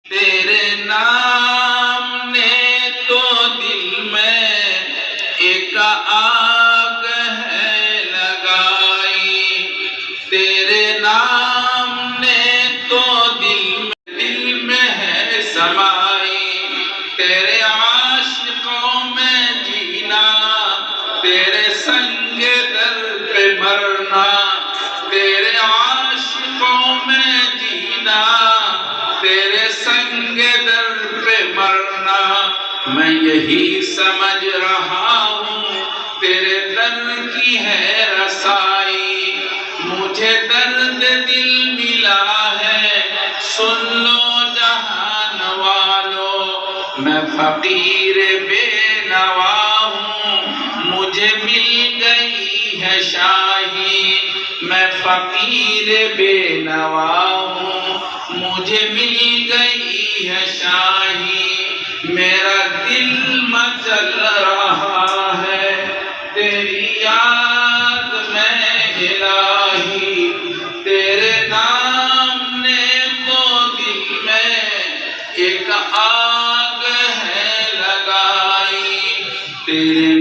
तेरे नाम ने तो दिल में एक आग है लगाई, तेरे नाम ने तो दिल में है समाई। तेरे आशिकों में जीना, तेरे संगे दर पे मरना, तेरे आशिकों में जीना, तेरे संगे दर पे मरना। मैं यही समझ रहा हूँ तेरे दर की है रसाई। मुझे दर्द दिल मिला है, सुन लो जहान वालों, मैं फकीर बेनवा हूँ, मुझे मिल गई है शाही। मैं फकीर बेनवा हूँ, मुझे मिल गई है शाही। मेरा दिल मचल रहा है तेरी याद में इलाही। तेरे नाम ने तो दिल में एक आग है लगाई, तेरे